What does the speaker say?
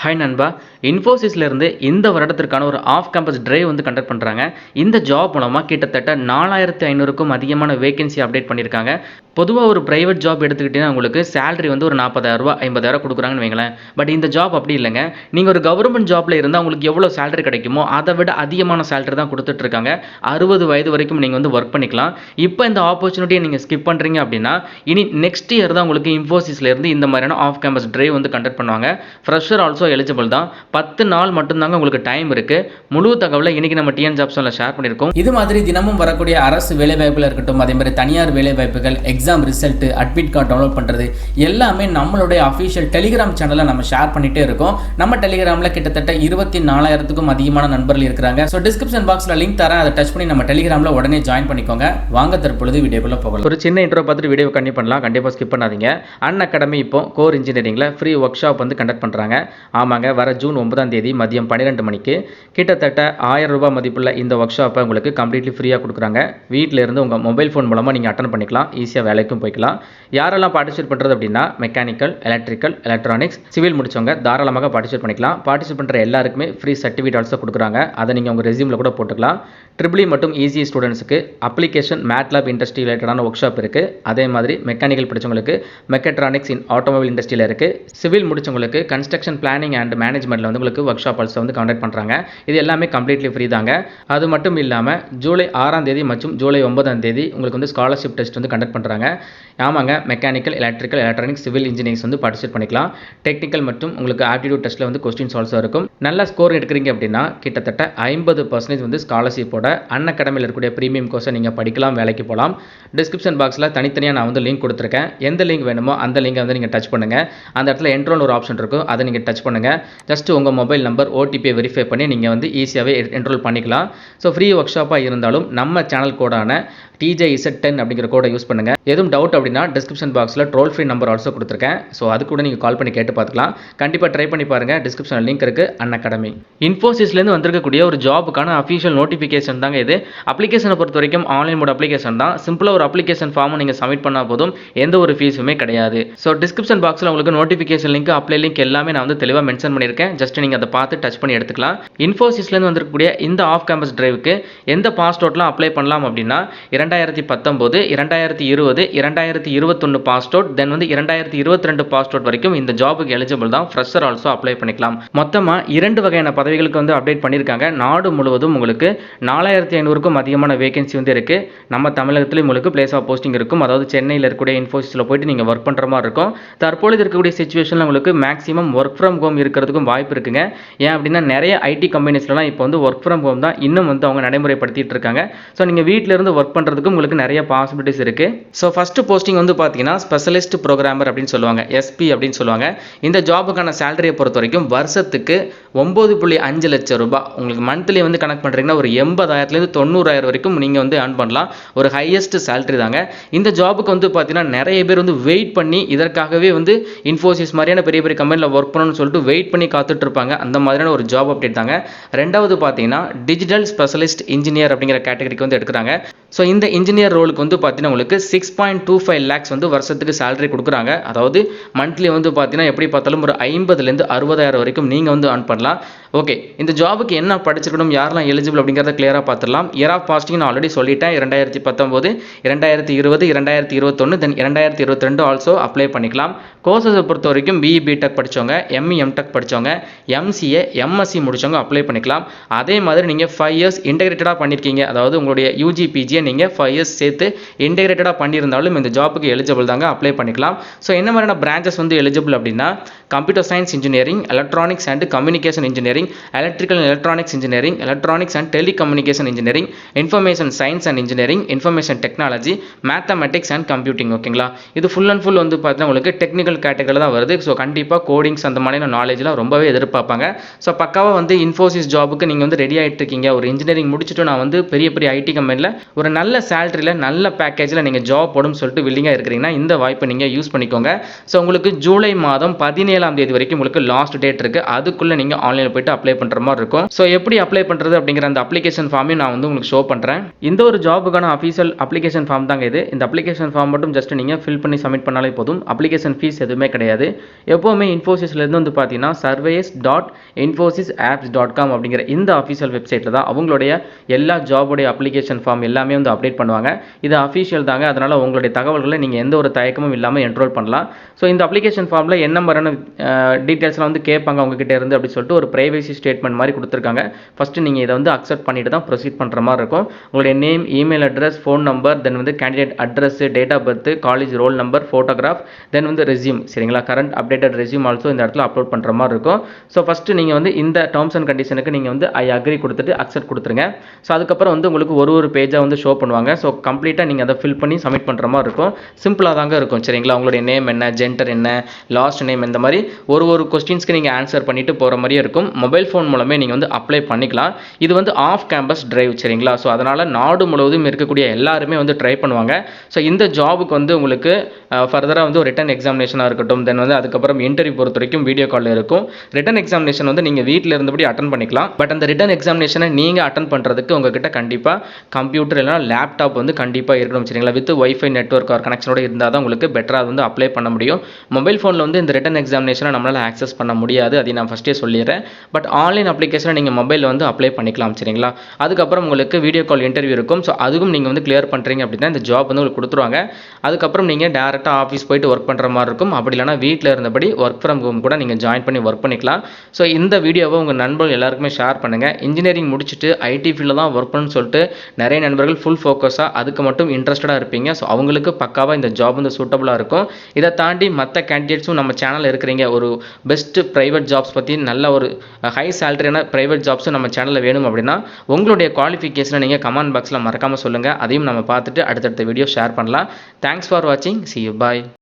Hi நண்பா, இன்ஃபோசிஸ்ல இருந்து இந்த வருடத்திற்கான ஒரு ஆஃப் கேம்பஸ் டிரைவ் வந்து கண்டக்ட் பண்ணுறாங்க. இந்த ஜாப் மூலமாக கிட்டத்தட்ட 4500க்கும் அதிகமான வேகன்சி அப்டேட் பண்ணியிருக்காங்க. பொதுவாக ஒரு பிரைவேட் ஜாப் எடுத்துக்கிட்டீங்கன்னா உங்களுக்கு சேலரி வந்து ஒரு 40,000 50,000 கொடுக்குறாங்கன்னு வைங்களேன். பட் இந்த ஜாப் அப்படி இல்லைங்க. நீங்கள் ஒரு கவர்மெண்ட் ஜாப்ல இருந்தால் உங்களுக்கு எவ்வளோ சேலரி கிடைக்குமோ அதை விட அதிகமான சேலரி தான் கொடுத்துட்டு இருக்காங்க. 60 வயது வரைக்கும் நீங்கள் வந்து ஒர்க் பண்ணிக்கலாம். இப்போ இந்த ஆப்பர்ச்சுனிட்டியை நீங்கள் ஸ்கிப் பண்ணுறீங்க அப்படின்னா இனி நெக்ஸ்ட் இயர் தான் உங்களுக்கு இன்ஃபோசிஸ்ல இருந்து இந்த மாதிரியான ஆஃப் கேம்பஸ் டிரைவ் வந்து கண்டக்ட் பண்ணுவாங்க. ஃப்ரெஷர் ஆல்சோ எலிஜிபிள் தான். 10 நாள் மட்டும்தாங்க உங்களுக்கு டைம் இருக்கு. முழு தகவலை இன்னைக்கு நம்ம டிஎன் ஜாப்ஸ்ல ஷேர் பண்ணியிருக்கோம். இது மாதிரி தினமும் வரக்கூடிய அரசு வேலைவாய்ப்புகள் இருக்கட்டும், அதே மாதிரி தனியார் வேலைவாய்ப்புகள், exam result, admit card download பண்ணுறது எல்லாமே நம்மளுடைய அஃபிஷியல் டெலிகிராம் சேனலில் நம்ம ஷேர் பண்ணிட்டே இருக்கோம். நம்ம டெலிகிராமில் கிட்டத்தட்ட 24,000க்கும் அதிகமான நண்பர்கள் இருக்கிறாங்க. ஸோ டிஸ்கிரிப்ஷன் பாக்ஸில் லிங்க் தரேன், அதை டச் பண்ணி நம்ம டெலிகிராமில் உடனே ஜாயின் பண்ணிக்கோங்க. வாங்க தற்பொழுது வீடியோக்குள்ள போகலாம். ஒரு சின்ன இன்ட்ரோ பார்த்துட்டு வீடியோ கண்டிப்பாக பண்ணலாம். கண்டிப்பாக ஸ்கிப் பண்ணாதீங்க. அன்அகாடமி இப்போ கோர் இன்ஜினியரிங்கில் ஃப்ரீ ஒர்க் ஷாப் வந்து கண்டக்ட் பண்ணுறாங்க. ஆமாங்க, வர ஜூன் 9ஆம் தேதி மதியம் 12 மணிக்கு கிட்டத்தட்ட 1000 ரூபாய் மதிப்புள்ள இந்த ஒர்க் ஷாப்பை உங்களுக்கு கம்ப்ளீட்லி ஃப்ரீயாக கொடுக்குறாங்க. வீட்டில் இருந்து உங்கள் மொபைல் ஃபோன் மூலமாக நீங்கள் அட்டன் பண்ணிக்கலாம். ஈஸியாக வேலைக்கும் போய்க்கலாம். யாரெல்லாம் பார்ட்டிசிபேட் பண்ணுறது அப்படின்னா மெக்கானிக்கல், எலக்ட்ரிக்கல், எலக்ட்ரானிக்ஸ், சிவில் முடிச்சவங்க தாராளமாக பார்ட்டிசிபேட் பண்ணிக்கலாம். பார்ட்டிசிபேட் பண்ணுற எல்லாருக்குமே ஃப்ரீ சர்டிஃபிகேட் ஆல்சோ கொடுக்குறாங்க. அதை நீங்கள் உங்கள் ரெஸ்யூமில் கூட போட்டுக்கலாம். ட்ரிபிள் மற்றும் ஈஸி ஸ்டூடெண்ட்ஸுக்கு அப்ளிகேஷன் MATLAB இண்டஸ்ட்ரி ரிலேட்டடான ஒர்க் ஷாப் இருக்குது. அதே மாதிரி மெக்கானிக்கல் படித்தவங்களுக்கு மெக்கட்ரானிக்ஸ் இன் ஆட்டோமொபைல் இண்டஸ்ட்ரியில் இருக்குது. சிவில் முடிச்சவங்களுக்கு கன்ஸ்ட்ரக்ஷன் பிளானிங் அண்ட் மேனேஜ்மெண்ட்டில் வந்து உங்களுக்கு ஒர்க் ஷாப் ஆல்சோ வந்து கண்டக்ட் பண்ணுறாங்க. இது எல்லாமே கம்ப்ளீட்லி ஃப்ரீ தாங்க. அது மட்டும் இல்லாமல் ஜூலை 6ஆம் தேதி மற்றும் ஜூலை 9ஆம் தேதி உங்களுக்கு வந்து ஸ்காலர்ஷிப் டெஸ்ட் வந்து கண்டக்ட் பண்ணுறாங்க. ஆமாங்க, mechanical, electrical, electronics, civil engineerings வந்து பார்ட்டிசிபேட் பண்ணிக்கலாம். டெக்னிக்கல் மற்றும் உங்களுக்கு ஆப்டிடியூட் டெஸ்ட்டில் வந்து கொஸ்டின்ஸ் ஆல்சோ இருக்கும். நல்ல ஸ்கோர் எடுக்கிறீங்க அப்படின்னா கிட்டத்தட்ட 50% வந்து ஸ்காலர்ஷிப்போட அன்அகாடமியில் இருக்கக்கூடிய ப்ரீமியம் கோர்ஸை நீங்கள் படிக்கலாம், வேலைக்கு போகலாம். டிஸ்கிரிப்ஷன் பாக்ஸில் தனித்தனியாக நான் வந்து லிங்க் கொடுத்துருக்கேன். எந்த லிங்க் வேணுமோ அந்த லிங்கை வந்து நீங்கள் டச் பண்ணுங்கள். அந்த இடத்துல என்ரோல் ஒரு ஆப்ஷன் இருக்கும், அதை நீங்கள் டச் பண்ணுங்கள். ஜஸ்ட் உங்கள் மொபைல் நம்பர் ஓடிபியை வெரிஃபை பண்ணி நீங்கள் வந்து ஈஸியாகவே என்ரோல் பண்ணிக்கலாம். ஸோ ஃப்ரீ ஒர்க் ஷாப்பாக இருந்தாலும் நம்ம சேனல் கோடான TJZ10 அப்படிங்கிற கோடை யூஸ் பண்ணுங்கள். எதுவும் டவுட் அப்படின்னா டிஸ்கிரிப்ஷன் பாக்ஸில் டோல் ஃப்ரீ நம்பர் ஆல்சோ கொடுத்துருக்கேன். ஸோ அது கூட நீங்கள் கால் பண்ணி கேட்டு பார்த்துக்கலாம். கண்டிப்பாக ட்ரை பண்ணி பாருங்கள். டிஸ்கிரிப்ஷனில் லிங்க் இருக்குது. அன்அகாடமி இன்ஃபோசிஸ்லேருந்து வந்திருக்கக்கூடிய ஒரு ஜாபுக்கான அஃபிஷியல் நோட்டிஃபிகேஷன் தாங்க இது. அப்ளிகேஷனை பொறுத்த வரைக்கும் ஆன்லைன் மோட் அப்ளிகேஷன் தான். சிம்பிளாக ஒரு அப்ளிகேஷன் ஃபார்மை நீங்கள் சப்மிட் பண்ணால் போதும், எந்த ஒரு ஃபீஸுமே கிடையாது. ஸோ டிஸ்கிரிப்ஷன் பாக்ஸில் உங்களுக்கு நோட்டிஃபிகேஷன் லிங்க், அப்ளை லிங்க் எல்லாமே நான் வந்து தெளிவாக மென்ஷன் பண்ணியிருக்கேன். ஜஸ்ட் நீங்கள் அதை பார்த்து டச் பண்ணி எடுத்துக்கலாம். இன்ஃபோசிஸ்லேருந்து வந்திருக்கக்கூடிய இந்த ஆஃப் கேம்பஸ் டிரைவுக்கு எந்த பாஸ் அவுட்லாம் அப்ளை பண்ணலாம் அப்படின்னா 2019, 2020, 2021 பாஸ் அவுட், தென் வந்து 2022 பாஸ் அவுட் வரைக்கும் இந்த ஜாபுக்கு எலிஜிபிள் தான். ஃப்ரெஷர் ஆல்சோ அப்ளை பண்ணிக்கலாம். மொத்தமாக 2 வகையான பதவிகளுக்கு வந்து அப்டேட் பண்ணியிருக்காங்க. நாடு முழுவதும் உங்களுக்கு 4500க்கும் அதிகமான வேகன்சி வந்து இருக்குது. நம்ம தமிழகத்திலேயும் உங்களுக்கு பிளேஸ் ஆஃப் போஸ்டிங் இருக்கும். அதாவது சென்னையில் இருக்கக்கூடிய இன்ஃபோசிஸில் போயிட்டு நீங்கள் ஒர்க் பண்ணுற மாதிரி இருக்கும். தற்பொழுது இருக்கக்கூடிய சிச்சுவேஷனில் உங்களுக்கு மேக்ஸிமம் ஒர்க் ஃப்ரம் ஹோம் இருக்கிறதுக்கும் வாய்ப்பு இருக்குங்க. ஏன் அப்படின்னா நிறைய ஐடி கம்பெனிஸ்லாம் இப்போ வந்து ஒர்க் ஃப்ரம் ஹோம் தான் இன்னும் வந்து அவங்க நடைமுறைப்படுத்திட்டு இருக்காங்க. ஸோ நீங்கள் வீட்டில் இருந்து ஒர்க் பண்ணுறதுக்கு உங்களுக்கு நிறைய பாசிபிலிட்டிஸ் இருக்கு. ஸோ ஃபர்ஸ்ட் போஸ்டிங் வந்து பார்த்தீங்கன்னா ஸ்பெஷலிஸ்ட் ப்ரோக்ராமர் அப்படின்னு சொல்லுவாங்க, SP அப்படின்னு சொல்லுவாங்க. இந்த ஜாபுக்கான சேலரியை பொறுத்த வரைக்கும் வருஷத்துக்கு 9.5 லட்சம் ரூபாய். உங்களுக்கு மந்த்லி வந்து கனெக்ட் பண்ணுறீங்கன்னா ஒரு 80,000லேருந்து 90,000 வரைக்கும் நீங்கள் வந்து ஏர்ன் பண்ணலாம். ஒரு ஹையஸ்ட் சேலரி தாங்க. இந்த ஜாபுக்கு வந்து பார்த்தீங்கன்னா நிறைய பேர் வந்து வெயிட் பண்ணி இதற்காகவே வந்து இன்ஃபோசிஸ் மாதிரியான பெரிய பெரிய கம்பெனியில் ஒர்க் பண்ணணும்னு சொல்லிட்டு வெயிட் பண்ணி காத்துட்டு இருப்பாங்க. அந்த மாதிரியான ஒரு ஜாப் அப்டேட் தாங்க. ரெண்டாவது பார்த்தீங்கன்னா டிஜிட்டல் ஸ்பெஷலிஸ்ட் இன்ஜினியர் அப்படிங்கிற கேட்டகரிக்கு வந்து எடுக்கிறாங்க. ஸோ இந்த இன்ஜினியர் ரோலுக்கு வந்து பார்த்தீங்கன்னா உங்களுக்கு 6.25 lakhs வந்து வருஷத்துக்கு சேலரி கொடுக்குறாங்க. அதாவது மந்த்லி வந்து பார்த்தீங்கன்னா எப்படி பார்த்தாலும் ஒரு 50,000லேருந்து 60,000 வரைக்கும் நீங்கள் வந்து earn பண்ணலாம். ஓகே, இந்த ஜாபுக்கு என்ன படிச்சிருக்கணும், யாரெல்லாம் எலிஜிபிள் அப்படிங்கிறத கிளியராக பார்த்துடலாம். இயர் ஆஃப் பாஸ்டிங் நான் ஆல்ரெடி சொல்லிட்டேன். 2019, 2020, 2021, தென் 2022 ஆல்சோ அப்ளை பண்ணிக்கலாம். கோர்சஸை பொறுத்த வரைக்கும் BE BTech படித்தவங்க, ME MTech படித்தவங்க, MCA MSc முடிச்சவங்க அப்ளை பண்ணிக்கலாம். அதே மாதிரி நீங்கள் 5 years இன்டெகிரேட்டடாக பண்ணியிருக்கீங்க, அதாவது உங்களுடைய UG PG நீங்கள் 5 years சேர்த்து இன்டெகிரேட்டடாக பண்ணியிருந்தாலும் இந்த ஜாப்புக்கு எலிஜிபிள் தாங்க, அப்ளை பண்ணிக்கலாம். ஸோ என்ன மாதிரியான பிரான்ச்சஸ் வந்து எலிஜிபிள் அப்படின்னா computer science engineering, electronics and communication engineering, electrical and electronics engineering, electronics and telecommunication engineering, information science and engineering, information technology, mathematics and computing. ஓகேங்களா, இது ஃபுல் அண்ட் ஃபுல் வந்து பார்த்தீங்கன்னா உங்களுக்கு டெக்னிக்கல் கேட்டகரியில் தான் வருது. ஸோ கண்டிப்பாக கோடிங்ஸ் அந்த மாதிரியான நாலேஜ்லாம் ரொம்பவே எதிர்பார்ப்பாங்க. ஸோ பக்காவாக வந்து இன்ஃபோசிஸ் ஜாபுக்கு நீங்கள் வந்து ரெடி ஆகிட்டு இருக்கீங்க. ஒரு இன்ஜினியரிங் முடிச்சுட்டு நான் வந்து பெரிய பெரிய ஐடி கம்பெனியில் ஒரு நல்ல சேலரியில் நல்ல பேக்கேஜில் நீங்கள் ஜாப் போடும் சொல்லிட்டு வில்லிங்காக இருக்கிறீங்கன்னா இந்த வாய்ப்பை நீங்கள் யூஸ் பண்ணிக்கோங்க. ஸோ உங்களுக்கு ஜூலை மாதம் 17ஆம் தேதி வரைக்கும் உங்களுக்கு லாஸ்ட் டேட் இருக்குது. அதுக்குள்ளே நீங்கள் ஆன்லைனில் போய்ட்டு அப்ளை பண்ணுற மாதிரி இருக்கும். ஸோ எப்படி அப்ளை பண்ணுறது அப்படிங்கிற அந்த அப்ளிகேஷன் ஃபார்மையும் நான் வந்து உங்களுக்கு ஷோ பண்ணுறேன். இந்த ஒரு ஜாபுக்கான அஃபீஷியல் அப்ளிகேஷன் ஃபார்ம் தாங்க இது. இந்த அப்ளிகேஷன் ஃபார்ம் மட்டும் ஜஸ்ட் நீங்கள் ஃபில் பண்ணி சப்மிட் பண்ணாலே போதும். அப்ளிகேஷன் ஃபீஸ் எதுவுமே கிடையாது. எப்போவுமே இன்ஃபோசிஸ்லேருந்து வந்து பார்த்தீங்கன்னா surveys.infosysapps.com அப்படிங்கிற இந்த அஃபீஷியல் வெப்சைட்டில் தான் அவங்களுடைய எல்லா ஜாபுடைய அப்ளிகேஷன் ஃபார்ம் எல்லாமே வந்து அப்டேட் பண்ணுவாங்க. இது அஃபீஷியல் தாங்க. அதனால் உங்களுடைய தகவல்களை நீங்கள் எந்த ஒரு தயக்கமும் இல்லாமல் என்ரோல் பண்ணலாம். ஸோ இந்த அப்ளிகேஷன் ஃபார்மில் என்ன மாதிரியான டீட்டெயில்ஸ்லாம் வந்து கேட்பாங்க உங்ககிட்ட இருந்து அப்படின்னு சொல்லிட்டு ஒரு பிரைவசி ஸ்டேட்மெண்ட் மாதிரி கொடுத்துருக்காங்க. ஃபஸ்ட்டு நீங்கள் இதை வந்து அக்செப்ட் பண்ணிட்டு தான் ப்ரொசீட் பண்ணுற மாதிரி இருக்கும். உங்களுடைய name, email address, phone number, then வந்து candidate address, date of birth, college roll number, photograph, then வந்து ரெஸ்யூம், சரிங்களா? கரண்ட் அப்டேட்டட் ரெஸ்யூம் ஆல்சோ இந்த இடத்துல அப்லோட் பண்ணுற மாதிரி இருக்கும். ஸோ ஃபஸ்ட்டு நீங்கள் வந்து இந்த டேர்ம்ஸ் அண்ட் கண்டிஷனுக்கு நீங்கள் வந்து ஐ அக்ரி கொடுத்துட்டு அக்செப்ட் கொடுத்துருங்க. ஸோ அதுக்கப்புறம் வந்து உங்களுக்கு ஒரு பேஜாக வந்து ஷோ பண்ணுவாங்க. ஸோ கம்ப்ளீட்டாக நீங்கள் அதை ஃபில் பண்ணி சப்மிட் பண்ணுற மாதிரி இருக்கும். சிம்பிளாக தாங்க இருக்கும், சரிங்களா? உங்களுடைய நேம் என்ன, ஜெண்டர் என்ன, லாஸ்ட் நேம், இந்த மாதிரி ஒரு கொஸ்டின்ஸ்க்கு நீங்கள் ஆன்சர் பண்ணிட்டு போகிற மாதிரியே இருக்கும். மொபைல் ஃபோன் மூலமே நீங்கள் வந்து அப்ளை பண்ணிக்கலாம். இது வந்து ஆஃப் கேம்பஸ் டிரைவ், சரிங்களா? ஸோ அதனால் நாடு முழுவதும் இருக்கக்கூடிய எல்லாருமே வந்து ட்ரை பண்ணுவாங்க. ஸோ இந்த ஜாபுக்கு வந்து உங்களுக்கு ஃபர்தராக வந்து ஒரு ரிட்டன் எக்ஸாமினேஷனாக இருக்கட்டும், தென் வந்து அதுக்கப்புறம் இன்டர்வியூ பொறுத்த வரைக்கும் வீடியோ காலில் இருக்கும். ரிட்டன் எக்ஸாமினேஷன் வந்து நீங்கள் வீட்டில் இருந்தபடி அட்டன் பண்ணிக்கலாம். பட் அந்த ரிட்டன் எக்ஸாமினேஷனை நீங்கள் அட்டன் பண்ணுறதுக்கு உங்ககிட்ட கண்டிப்பாக கம்ப்யூட்டர் இல்லைனா லேப்டாப் வந்து கண்டிப்பாக இருக்கணும், சரிங்களா? வித் வைஃபை நெட்வொர்க் ஆர் கனெக்ஷனோட இருந்தால் தான் உங்களுக்கு பெட்டராக வந்து அப்ளை பண்ண முடியும். மொபைல் ஃபோனில் வந்து இந்த ரிட்டன் எக்ஸாமினேஷனை நம்மளால் ஆக்சஸ் பண்ண முடியாது, அதை நான் ஃபஸ்ட்டே சொல்லிடுறேன். பட் ஆன்லைன் அப்ளிகேஷனை நீங்கள் மொபைலில் வந்து அப்ளை பண்ணிக்கலாம், சரிங்களா? அதுக்கப்புறம் உங்களுக்கு வீடியோ கால் இன்டர்வியூ இருக்கும். ஸோ அதுவும் நீங்கள் வந்து கிளியர் பண்ணுறீங்க அப்படின்னா இந்த ஜாப் வந்து உங்களுக்கு கொடுத்துருவாங்க. அதுக்கப்புறம் நீங்கள் டேரெக்டாக ஆஃபீஸ் போயிட்டு ஒர்க் பண்ணுற மாதிரி இருக்கும். அப்படி இல்லைனா வீட்டில் இருந்தபடி ஒர்க் ஃப்ரம் ஹோம் கூட நீங்கள் ஜாயின் பண்ணி ஒர்க் பண்ணிக்கலாம். ஸோ இந்த வீடியோவை உங்கள் நண்பர்கள் எல்லாருக்குமே ஷேர் பண்ணுங்கள். இன்ஜினியரிங் முடிச்சுட்டு ஐடி ஃபீல்டில் தான் ஒர்க் பண்ணணும்னு சொல்லிட்டு நிறைய நண்பர்கள் ஃபுல் ஃபோக்கஸாக அதுக்கு மட்டும் இன்ட்ரெஸ்டடாக இருப்பீங்க. ஸோ அவங்களுக்கு பக்காவாக இந்த ஜாப் வந்து சூட்டபுளாக இருக்கும். இதை தாண்டி மற்ற கேண்டிடேட்ஸும் நம்ம சேனலில் இருக்கிறீங்க, ஒரு பெஸ்ட் ப்ரைவேட் ஜாப்ஸ் பற்றி நல்ல ஒரு ஹை சேலரியான ப்ரைவேட் ஜாப்ஸும் நம்ம சேனலில் வேணும் அப்படின்னா உங்களுடைய குவாலிஃபிகேஷனை நீங்கள் கமெண்ட் பாக்ஸில் மறக்காமல் சொல்லுங்கள். அதையும் நம்ம பார்த்துட்டு அடுத்தடுத்த வீடியோ ஷேர் பண்ணலாம். தேங்க்ஸ் ஃபார் வாட்சிங். See you. Bye.